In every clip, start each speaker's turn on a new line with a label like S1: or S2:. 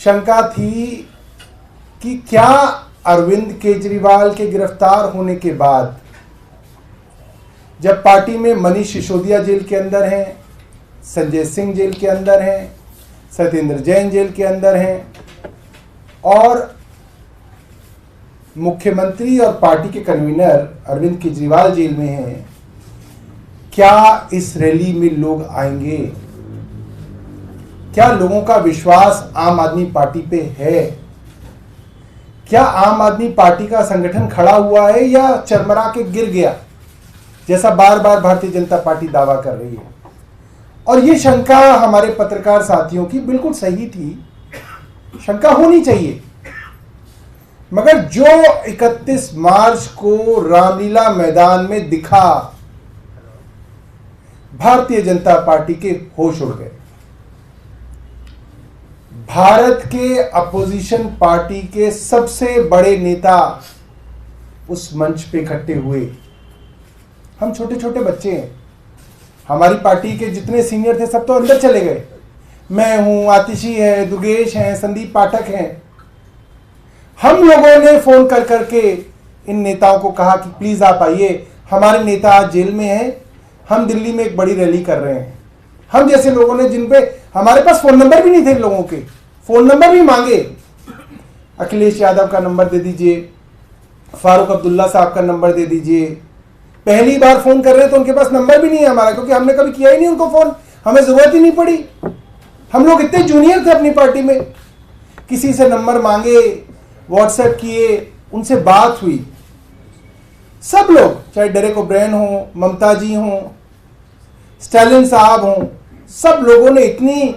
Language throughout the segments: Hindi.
S1: शंका थी कि क्या अरविंद केजरीवाल के गिरफ्तार होने के बाद, जब पार्टी में मनीष सिसोदिया जेल के अंदर हैं, संजय सिंह जेल के अंदर हैं, सत्येंद्र जैन जेल के अंदर हैं और मुख्यमंत्री और पार्टी के कन्वीनर अरविंद केजरीवाल जेल में हैं, क्या इस रैली में लोग आएंगे? क्या लोगों का विश्वास आम आदमी पार्टी पे है? क्या आम आदमी पार्टी का संगठन खड़ा हुआ है या चरमरा के गिर गया, जैसा बार बार भारतीय जनता पार्टी दावा कर रही है? और ये शंका हमारे पत्रकार साथियों की बिल्कुल सही थी, शंका होनी चाहिए। मगर जो 31 मार्च को रामलीला मैदान में दिखा, भारतीय जनता पार्टी के होश उड़ गए। भारत के अपोजिशन पार्टी के सबसे बड़े नेता उस मंच पे इकट्ठे हुए। हम छोटे छोटे बच्चे हैं, हमारी पार्टी के जितने सीनियर थे सब तो अंदर चले गए। मैं हूं, आतिशी है, दुर्गेश हैं, संदीप पाठक हैं। हम लोगों ने फोन कर करके इन नेताओं को कहा कि प्लीज आप आइए, हमारे नेता आज जेल में हैं, हम दिल्ली में एक बड़ी रैली कर रहे हैं। हम जैसे लोगों ने, जिन पे हमारे पास फोन नंबर भी नहीं थे, लोगों के फोन नंबर भी मांगे। अखिलेश यादव का नंबर दे दीजिए, फारूक अब्दुल्ला साहब का नंबर दे दीजिए। पहली बार फोन कर रहे हैं तो उनके पास नंबर भी नहीं है हमारा, क्योंकि हमने कभी किया ही नहीं उनको फोन, हमें जरूरत ही नहीं पड़ी। हम लोग इतने जूनियर थे अपनी पार्टी में, किसी से नंबर मांगे, व्हाट्सएप किए, उनसे बात हुई। सब लोग, चाहे डेरेक ओब्रायन हो, ममता जी हो, स्टालिन साहब हो, सब लोगों ने इतनी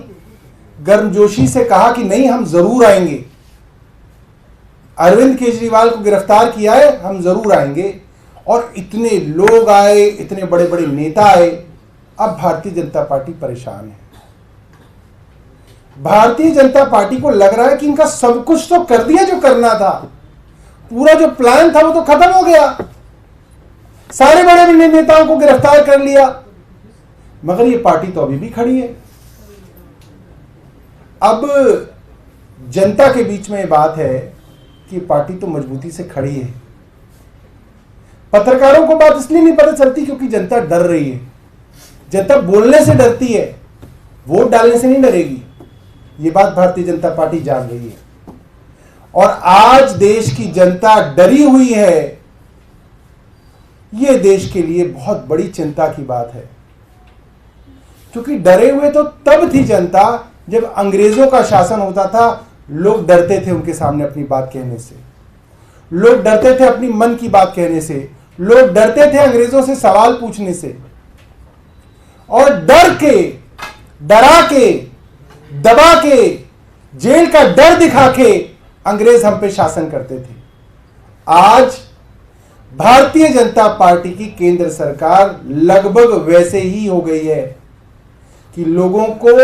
S1: गर्मजोशी से कहा कि नहीं, हम जरूर आएंगे। अरविंद केजरीवाल को गिरफ्तार किया है, हम जरूर आएंगे। और इतने लोग आए, इतने बड़े बड़े नेता आए। अब भारतीय जनता पार्टी परेशान है। भारतीय जनता पार्टी को लग रहा है कि इनका सब कुछ तो कर दिया जो करना था, पूरा जो प्लान था वो तो खत्म हो गया, सारे बड़े बड़े नेताओं को गिरफ्तार कर लिया, मगर ये पार्टी तो अभी भी खड़ी है। अब जनता के बीच में ये बात है कि पार्टी तो मजबूती से खड़ी है। पत्रकारों को बात इसलिए नहीं पता चलती क्योंकि जनता डर रही है। जनता बोलने से डरती है, वोट डालने से नहीं डरेगी। ये बात भारतीय जनता पार्टी जान रही है। और आज देश की जनता डरी हुई है, यह देश के लिए बहुत बड़ी चिंता की बात है। क्योंकि डरे हुए तो तब थी जनता जब अंग्रेजों का शासन होता था। लोग डरते थे उनके सामने अपनी बात कहने से, लोग डरते थे अपनी मन की बात कहने से, लोग डरते थे अंग्रेजों से सवाल पूछने से। और डर के, डरा के, दबा के, जेल का डर दिखा के अंग्रेज हम पे शासन करते थे। आज भारतीय जनता पार्टी की केंद्र सरकार लगभग वैसे ही हो गई है कि लोगों को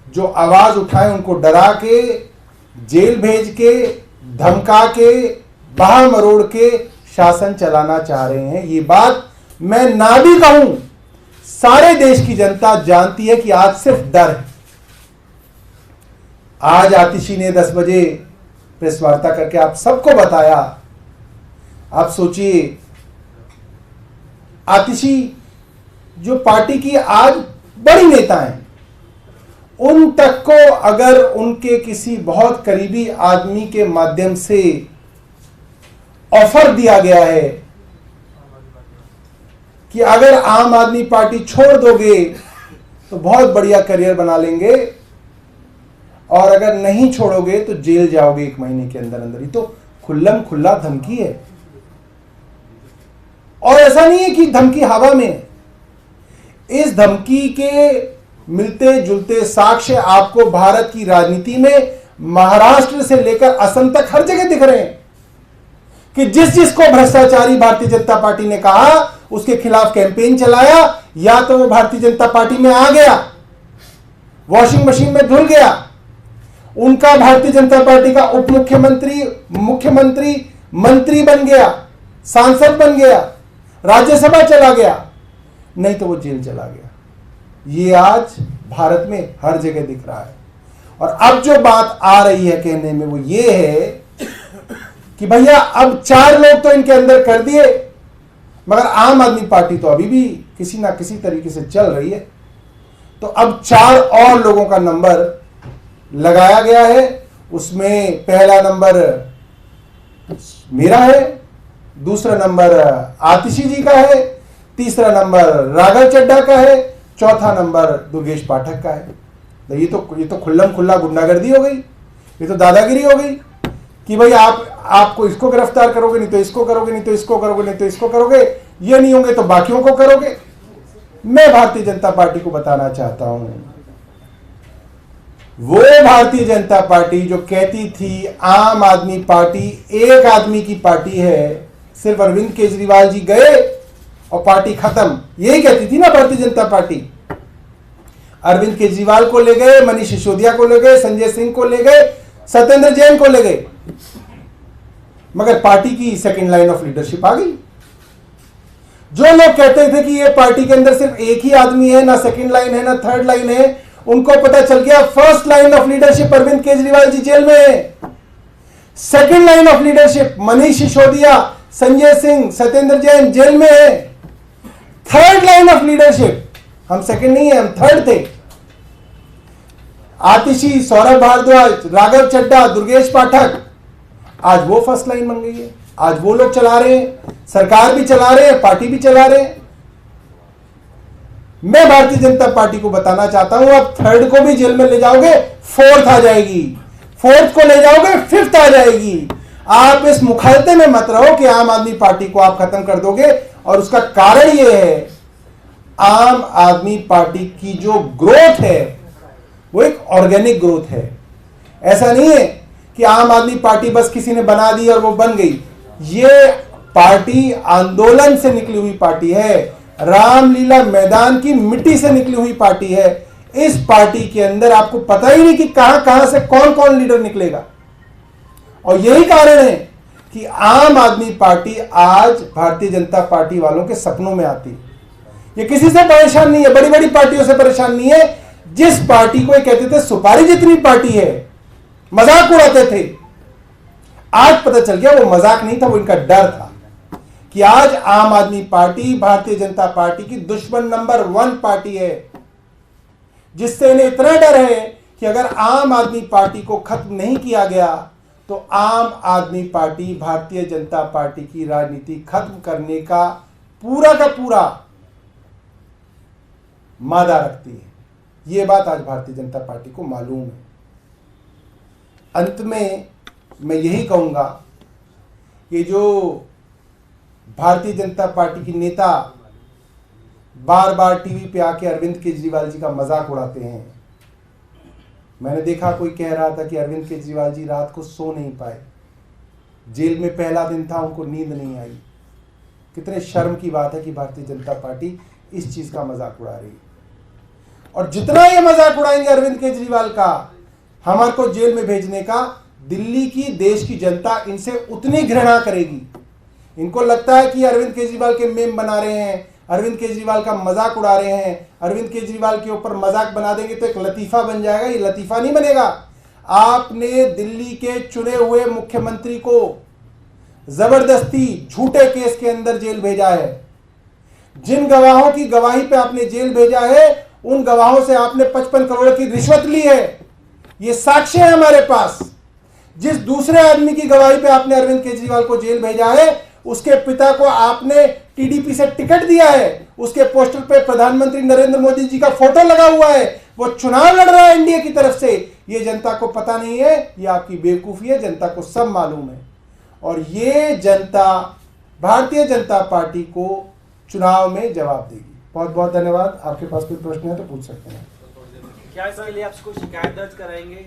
S1: जो आवाज उठाए उनको डरा के, जेल भेज के, धमका के, बाह मरोड़ के शासन चलाना चाह रहे हैं। ये बात मैं ना भी कहूं, सारे देश की जनता जानती है कि आज सिर्फ डर है। आज आतिशी ने 10 बजे प्रेस वार्ता करके आप सबको बताया। आप सोचिए, आतिशी जो पार्टी की आज बड़ी नेता हैं, उन तक को अगर उनके किसी बहुत करीबी आदमी के माध्यम से ऑफर दिया गया है कि अगर आम आदमी पार्टी छोड़ दोगे तो बहुत बढ़िया करियर बना लेंगे, और अगर नहीं छोड़ोगे तो जेल जाओगे 1 महीने के अंदर अंदर, ही तो खुल्लम खुल्ला धमकी है। और ऐसा नहीं है कि धमकी हवा में, इस धमकी के मिलते जुलते साक्ष्य आपको भारत की राजनीति में महाराष्ट्र से लेकर असम तक हर जगह दिख रहे हैं कि जिस जिसको भ्रष्टाचारी भारतीय जनता पार्टी ने कहा उसके खिलाफ कैंपेन चलाया, या तो वो भारतीय जनता पार्टी में आ गया, वॉशिंग मशीन में धुल गया, उनका भारतीय जनता पार्टी का उप मुख्यमंत्री, मुख्यमंत्री, मंत्री बन गया, सांसद बन गया, राज्यसभा चला गया, नहीं तो वो जेल चला गया। ये आज भारत में हर जगह दिख रहा है। और अब जो बात आ रही है कहने में वो ये है कि भैया अब 4 लोग तो इनके अंदर कर दिए, मगर आम आदमी पार्टी तो अभी भी किसी ना किसी तरीके से चल रही है। तो अब 4 और लोगों का नंबर लगाया गया है। उसमें पहला नंबर मेरा है, दूसरा नंबर आतिशी जी का है, तीसरा नंबर राघव चड्ढा का है, चौथा नंबर दुर्गेश पाठक का है। तो ये तो खुल्लम खुल्ला गुंडागर्दी हो गई, ये तो दादागिरी हो गई कि भाई आपको इसको गिरफ्तार करोगे, नहीं तो इसको करोगे, नहीं तो इसको करोगे, नहीं तो इसको करोगे, ये नहीं होंगे तो बाकियों को करोगे। मैं भारतीय जनता पार्टी को बताना चाहता हूं, वो भारतीय जनता पार्टी जो कहती थी आम आदमी पार्टी एक आदमी की पार्टी है, सिर्फ अरविंद केजरीवाल जी गए और पार्टी खत्म, यही कहती थी ना भारतीय जनता पार्टी। अरविंद केजरीवाल को ले गए, मनीष सिसोदिया को ले गए, संजय सिंह को ले गए, सत्येंद्र जैन को ले गए, मगर पार्टी की सेकंड लाइन ऑफ लीडरशिप आ गई। जो लोग कहते थे कि ये पार्टी के अंदर सिर्फ एक ही आदमी है, ना सेकंड लाइन है ना थर्ड लाइन है, उनको पता चल गया first line of leadership Arvind Kejriwal ji jail में है, second line of leadership Manish Sisodia, Sanjay Singh, Satyendra Jain jail में है, थर्ड लाइन ऑफ लीडरशिप हम सेकंड नहीं है, हम थर्ड थे। आतिशी, सौरभ भारद्वाज, राघव चड्ढा, दुर्गेश पाठक, आज वो फर्स्ट लाइन बन गई है। आज वो लोग चला रहे हैं, सरकार भी चला रहे हैं, पार्टी भी चला रहे हैं। मैं भारतीय जनता पार्टी को बताना चाहता हूं, अब थर्ड को भी जेल में ले जाओगे, फोर्थ आ जाएगी, फोर्थ को ले जाओगे, फिफ्थ आ जाएगी। आप इस मुखालते में मत रहो कि आम आदमी पार्टी को आप खत्म कर दोगे, और उसका कारण यह है आम आदमी पार्टी की जो ग्रोथ है वो एक ऑर्गेनिक ग्रोथ है। ऐसा नहीं है कि आम आदमी पार्टी बस किसी ने बना दी और वो बन गई। ये पार्टी आंदोलन से निकली हुई पार्टी है, रामलीला मैदान की मिट्टी से निकली हुई पार्टी है। इस पार्टी के अंदर आपको पता ही नहीं कि कहां कहां से कौन कौन लीडर निकलेगा, और यही कारण है कि आम आदमी पार्टी आज भारतीय जनता पार्टी वालों के सपनों में आती है। ये किसी से परेशान नहीं है, बड़ी बड़ी पार्टियों से परेशान नहीं है। जिस पार्टी को ये कहते थे सुपारी जितनी पार्टी है, मजाक उड़ाते थे, आज पता चल गया वो मजाक नहीं था, वो इनका डर था कि आज आम आदमी पार्टी भारतीय जनता पार्टी की दुश्मन नंबर 1 पार्टी है, जिससे इन्हें इतना डर है कि अगर आम आदमी पार्टी को खत्म नहीं किया गया तो आम आदमी पार्टी भारतीय जनता पार्टी की राजनीति खत्म करने का पूरा मादा रखती है। यह बात आज भारतीय जनता पार्टी को मालूम है। अंत में मैं यही कहूंगा कि जो भारतीय जनता पार्टी की नेता बार बार टीवी पे आके अरविंद केजरीवाल जी का मजाक उड़ाते हैं। मैंने देखा कोई कह रहा था कि अरविंद केजरीवाल जी रात को सो नहीं पाए, जेल में पहला दिन था, उनको नींद नहीं आई। कितने शर्म की बात है कि भारतीय जनता पार्टी इस चीज का मजाक उड़ा रही है। और जितना ये मजाक उड़ाएंगे अरविंद केजरीवाल का, हमारे को जेल में भेजने का, दिल्ली की देश की जनता इनसे उतनी घृणा करेगी। इनको लगता है कि अरविंद केजरीवाल के मेम बना रहे हैं, अरविंद केजरीवाल का मजाक उड़ा रहे हैं, अरविंद केजरीवाल के ऊपर मजाक बना देंगे तो एक लतीफा बन जाएगा। ये लतीफा नहीं बनेगा। आपने दिल्ली के चुने हुए मुख्यमंत्री को जबरदस्ती झूठे केस के अंदर जेल भेजा है। जिन गवाहों की गवाही पे आपने जेल भेजा है, उन गवाहों से आपने 55 करोड़ की रिश्वत ली है। ये साक्ष्य है हमारे पास। जिस दूसरे आदमी की गवाही पे आपने अरविंद केजरीवाल को जेल भेजा है, उसके पिता को आपने टीडीपी से टिकट दिया है, उसके पोस्टर पे प्रधानमंत्री नरेंद्र मोदी जी का फोटो लगा हुआ है, वो चुनाव लड़ रहा है एनडीए की तरफ से। ये जनता को पता नहीं है, ये आपकी बेवकूफी है, जनता को सब मालूम है। और ये जनता भारतीय जनता पार्टी को चुनाव में जवाब देगी। बहुत बहुत धन्यवाद। आपके पास कोई प्रश्न है तो पूछ सकते हैं।
S2: क्या इसके लिए आपसे कोई शिकायत दर्ज कराएंगे?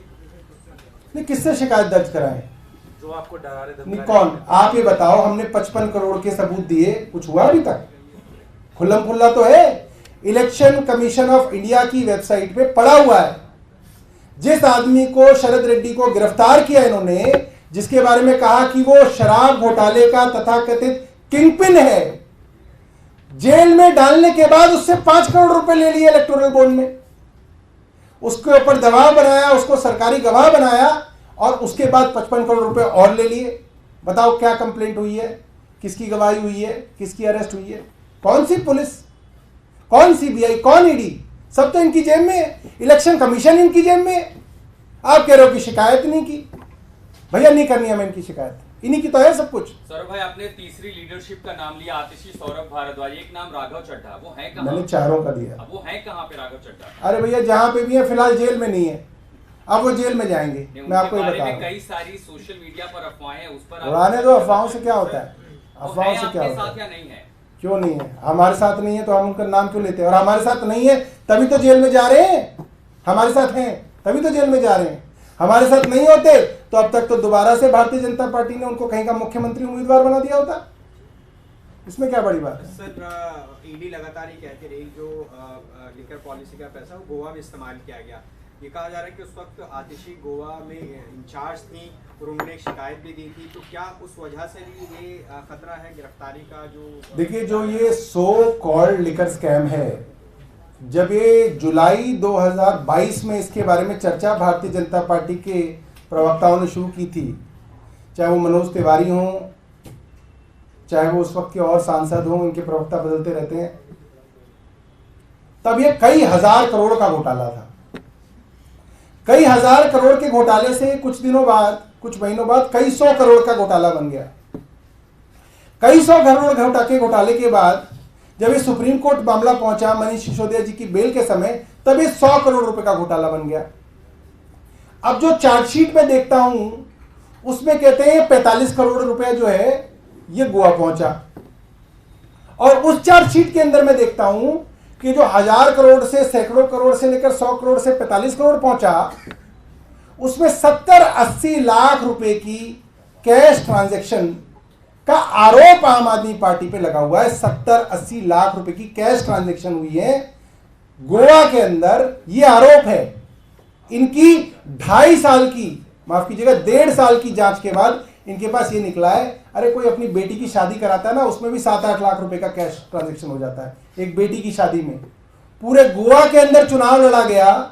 S1: नहीं, किससे शिकायत दर्ज कराएं?
S2: जो आपको डरा रहे
S1: नहीं, कौन? आप ये बताओ। हमने 55 करोड़ के सबूत दिए, कुछ हुआ अभी तक? खुल्लम खुल्ला तो है। इलेक्शन कमीशन ऑफ इंडिया की वेबसाइट पे पड़ा हुआ है। जिस आदमी को, शरद रेड्डी को गिरफ्तार किया इन्होंने, जिसके बारे में कहा कि वो शराब घोटाले का तथाकथित किंगपिन है, जेल में डालने के बाद उससे 5 करोड़ रुपए ले लिए इलेक्टोरल बॉन्ड में। उसके ऊपर दबाव बनाया, उसको सरकारी गवाह बनाया और उसके बाद 55 करोड़ रुपए और ले लिए। बताओ क्या कंप्लेंट हुई है, किसकी गवाही हुई है, किसकी अरेस्ट हुई है, कौन सी पुलिस, कौन सीबीआई, कौन ईडी, सब तो इनकी जेब में है। इलेक्शन कमीशन इनकी जेब में है। आप कह रहे हो कि शिकायत नहीं की, भैया नहीं करनी हमें इनकी शिकायत, इन्हीं की तो है सब कुछ।
S3: सौरभ भाई, आपने तीसरी लीडरशिप का नाम लिया, आतिशी, सौरभ भारद्वाज, एक नाम राघव चड्ढा, वो है कहाँ?
S1: मैंने चारों का दिया।
S3: अब वो है कहाँ पे राघव चड्ढा?
S1: अरे भैया जहां पे भी है फिलहाल जेल में नहीं है, अब वो जेल में जाएंगे। मैं आपको ये बता रहा हूं,
S3: कई सारी सोशल मीडिया पर अफवाहें, उस पर
S1: उड़ाने दो। अफवाहों से क्या होता है, अफवाहों से क्या होता है?
S3: या नहीं है?
S1: क्यों नहीं है? हमारे साथ नहीं है तो हम उनका नाम क्यों लेते हैं? और हमारे साथ नहीं है तभी तो जेल में जा रहे हैं। हमारे साथ हैं तभी तो जेल में जा रहे हैं। हमारे साथ नहीं होते तो अब तक तो दोबारा से भारतीय जनता पार्टी ने उनको कहीं का मुख्यमंत्री उम्मीदवार बना दिया होता। इसमें क्या बड़ी बात है?
S4: सर, ईडी लगातार ही कहती रही जो लिकर पॉलिसी का पैसा वो गोवा में इस्तेमाल किया गया। ये कहा जा रहा है कि उस वक्त आतिशी गोवा में इंचार्ज थी और उन्होंने एक शिकायत भी दी थी, तो क्या उस वजह से भी ये खतरा है गिरफ्तारी का? जो देखिए,
S1: जो ये सो कॉल्ड लिकर स्कैम है, जब ये जुलाई 2022 में इसके बारे में चर्चा भारतीय जनता पार्टी के प्रवक्ताओं ने शुरू की थी, चाहे वो मनोज तिवारी हों, चाहे वो उस वक्त के और सांसद हों, इनके प्रवक्ता बदलते रहते हैं, तब ये कई हजार करोड़ का घोटाला था। कई हजार करोड़ के घोटाले से कुछ दिनों बाद, कुछ महीनों बाद कई सौ करोड़ का घोटाला बन गया। कई सौ करोड़ के घोटाले के बाद जब ये सुप्रीम कोर्ट मामला पहुंचा मनीष सिसोदिया जी की बेल के समय, तब ये 100 करोड़ रुपए का घोटाला बन गया। अब जो चार्जशीट में देखता हूं उसमें कहते हैं 45 करोड़ रुपए जो है ये गोवा पहुंचा, और उस चार्जशीट के अंदर मैं देखता हूं कि जो 1000 करोड़ से, सैकड़ों करोड़ से लेकर 100 करोड़ से 45 करोड़ पहुंचा, उसमें 70-80 लाख रुपए की कैश ट्रांजैक्शन का आरोप आम आदमी पार्टी पे लगा हुआ है। 70-80 लाख रुपए की कैश ट्रांजैक्शन हुई है गोवा के अंदर, ये आरोप है। इनकी 2.5 साल की, माफ कीजिएगा 1.5 साल की जांच के बाद इनके पास ये निकला है, अरे कोई अपनी बेटी की शादी कराता है ना, उसमें भी 7-8 लाख रुपए का कैश ट्रांजैक्शन हो जाता है। एक बेटी की शादी में पूरे गोवा के अंदर चुनाव लड़ा गया,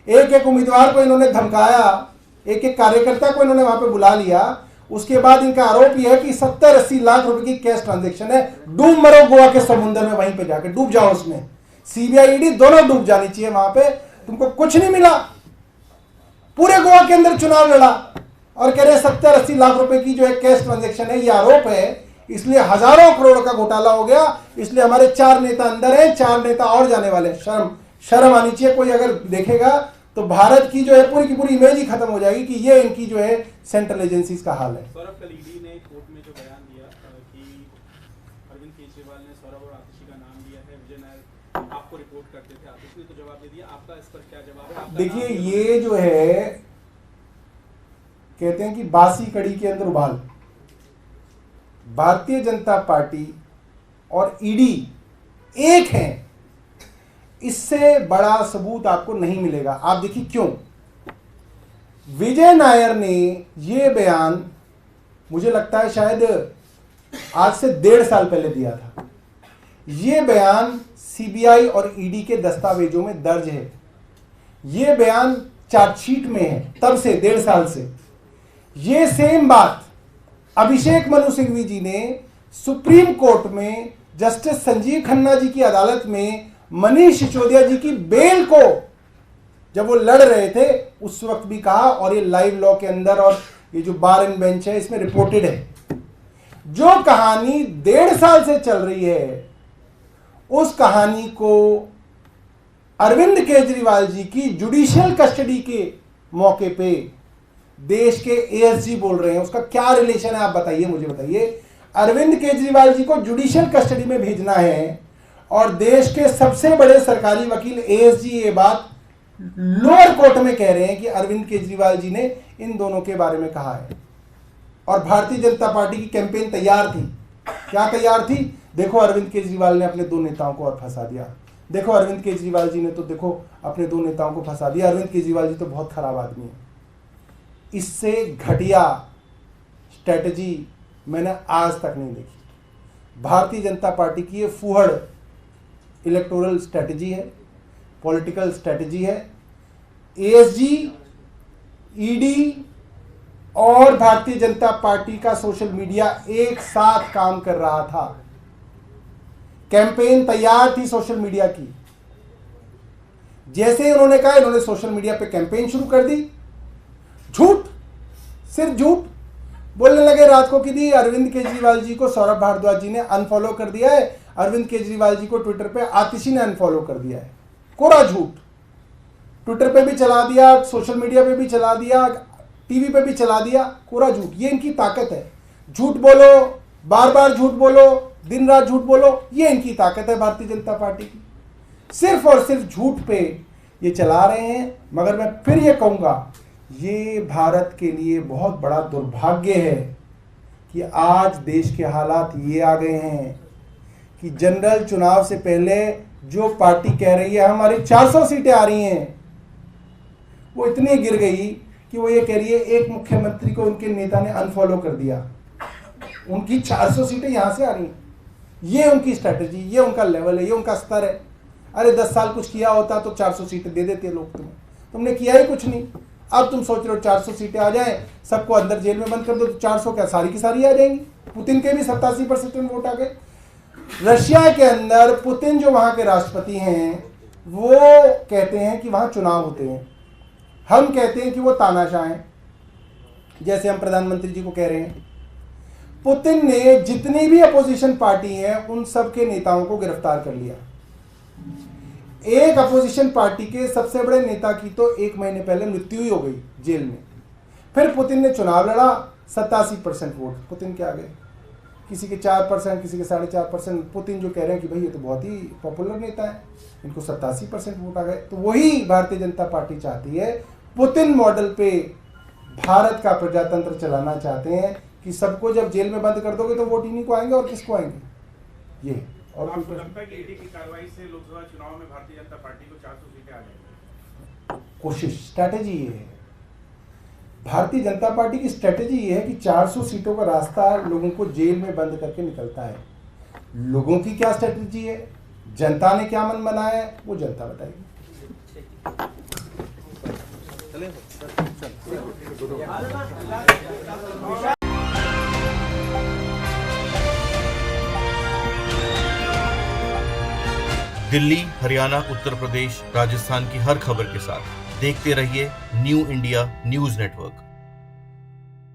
S1: एक एक उम्मीदवार को इन्होंने धमकाया, एक एक कार्यकर्ता को इन्होंने वहां पे बुला लिया। उसके बाद इनका आरोप यह है कि 70-80 लाख रुपए की कैश ट्रांजैक्शन है। डूब मरो गोवा के समुद्र में, वहीं पे जाके डूब जाओ उसमें। सीबीआई ईडी दोनों डूब जानी चाहिए वहां पे। तुमको कुछ नहीं मिला, पूरे गोवा के अंदर चुनाव लड़ा और कह रहे 70-80 लाख रुपए की जो है कैश ट्रांजैक्शन है, ये आरोप है, इसलिए हजारों करोड़ का घोटाला हो गया। इसलिए हमारे 4 नेता अंदर हैं, 4 नेता और जाने वाले। शर्म आनी चाहिए। कोई अगर देखेगा तो भारत की जो है पूरी की पूरी इमेज ही खत्म हो जाएगी कि ये इनकी जो है सेंट्रल एजेंसीज का हाल है।
S5: सौरभ, कल ईडी ने कोर्ट में जो बयान दिया कि अरविंद केजरीवाल ने सौरभ और आतिशी का नाम लिया है, विजय नायर आपको रिपोर्ट करते थे, आतिशी ने तो जवाब दे दिया, आपका इस पर क्या जवाब है?
S1: देखिए, ये जो है कहते हैं कि बासी कड़ी के अंदर उबाल। भारतीय जनता पार्टी और ईडी एक हैं, इससे बड़ा सबूत आपको नहीं मिलेगा। आप देखिए क्यों। विजय नायर ने यह बयान मुझे लगता है शायद आज से 1.5 साल पहले दिया था। यह बयान सीबीआई और ईडी के दस्तावेजों में दर्ज है। यह बयान चार्जशीट में है तब से 1.5 साल से। यह सेम बात अभिषेक मनु सिंघवी जी ने सुप्रीम कोर्ट में जस्टिस संजीव खन्ना जी की अदालत में मनीष सिसोदिया जी की बेल को जब वो लड़ रहे थे उस वक्त भी कहा, और ये लाइव लॉ के अंदर और ये जो बार एंड बेंच है इसमें रिपोर्टेड है। जो कहानी 1.5 साल से चल रही है उस कहानी को अरविंद केजरीवाल जी की जुडिशियल कस्टडी के मौके पे देश के एएसजी बोल रहे हैं। उसका क्या रिलेशन है आप बताइए, मुझे बताइए। अरविंद केजरीवाल जी को जुडिशियल कस्टडी में भेजना है और देश के सबसे बड़े सरकारी वकील एएसजी ये बात लोअर कोर्ट में कह रहे हैं कि अरविंद केजरीवाल जी ने इन दोनों के बारे में कहा है। और भारतीय जनता पार्टी की कैंपेन तैयार थी। क्या तैयार थी? देखो अरविंद केजरीवाल ने अपने 2 नेताओं को और फंसा दिया। देखो अरविंद केजरीवाल जी ने तो देखो अपने 2 नेताओं को फंसा दिया। अरविंद केजरीवाल जी तो बहुत खराब आदमी है। इससे घटिया स्ट्रेटजी मैंने आज तक नहीं देखी। भारतीय जनता पार्टी की ये फूहड़ इलेक्टोरल स्ट्रेटजी है, पॉलिटिकल स्ट्रेटजी है, एएसजी, ईडी और भारतीय जनता पार्टी का सोशल मीडिया एक साथ काम कर रहा था। कैंपेन तैयार थी सोशल मीडिया की। जैसे उन्होंने कहा, इन्होंने सोशल मीडिया पे कैंपेन शुरू कर दी। झूठ, सिर्फ झूठ बोलने लगे रात को कि दी अरविंद केजरीवाल जी को सौरभ भारद्वाज जी ने अनफॉलो कर दिया है, अरविंद केजरीवाल जी को ट्विटर पे आतिशी ने अनफॉलो कर दिया है। कोरा झूठ, ट्विटर पे भी चला दिया, सोशल मीडिया पे भी चला दिया, टीवी पे भी चला दिया, कोरा झूठ। ये इनकी ताकत है, झूठ बोलो, बार बार झूठ बोलो, दिन रात झूठ बोलो, ये इनकी ताकत है भारतीय जनता पार्टी की। सिर्फ और सिर्फ झूठ पे ये चला रहे हैं। मगर मैं फिर ये कहूंगा, ये भारत के लिए बहुत बड़ा दुर्भाग्य है कि आज देश के हालात ये आ गए हैं कि जनरल चुनाव से पहले जो पार्टी कह रही है हमारी 400 सीटें आ रही हैं, वो इतनी गिर गई कि वो ये कह रही है एक मुख्यमंत्री को उनके नेता ने अनफॉलो कर दिया, उनकी 400 सीटें यहां से आ रही हैं। ये उनकी स्ट्रैटेजी, ये उनका लेवल है, ये उनका स्तर है। अरे 10 साल कुछ किया होता तो 400 सीटें दे देते लोग तुम्हें, तुमने किया ही कुछ नहीं। अब तुम सोच रहे हो 400 सीटें आ जाएं, सबको अंदर जेल में बंद कर दो तो 400 क्या सारी की सारी आ जाएंगी। पुतिन के भी 87% वोट आ गए। रशिया के अंदर पुतिन जो वहां के राष्ट्रपति हैं वो कहते हैं कि वहां चुनाव होते हैं, हम कहते हैं कि वो तानाशाह हैं, जैसे हम प्रधानमंत्री जी को कह रहे हैं। पुतिन ने जितनी भी अपोजिशन पार्टी है उन सब के नेताओं को गिरफ्तार कर लिया। एक अपोजिशन पार्टी के सबसे बड़े नेता की तो 1 महीने पहले मृत्यु ही हो गई जेल में। फिर पुतिन ने चुनाव लड़ा, 87% वोट पुतिन के आ गए, किसी के 4%, किसी के 4.5%। पुतिन जो कह रहे हैं कि भाई ये तो बहुत ही पॉपुलर नेता है, इनको 87% वोट आ गए। तो वही भारतीय जनता पार्टी चाहती है, पुतिन मॉडल पे भारत का प्रजातंत्र चलाना चाहते हैं कि सबको जब जेल में बंद कर दोगे तो वोट इन्हीं को आएंगे और किसको आएंगे। ये और
S5: आपको लगता है कि ईडी की कार्रवाई से लोकसभा चुनाव में भारतीय जनता पार्टी को 400 सीटें आ जाएंगी?
S1: कोशिश, स्ट्रैटेजी ये है भारतीय जनता पार्टी की। स्ट्रैटेजी ये है कि 400 सीटों का रास्ता लोगों को जेल में बंद करके निकलता है। लोगों की क्या स्ट्रैटेजी है, जनता ने क्या मन बनाया है, वो जनता बताएगी।
S6: दिल्ली, हरियाणा, उत्तर प्रदेश, राजस्थान की हर खबर के साथ देखते रहिए न्यू इंडिया न्यूज़ नेटवर्क।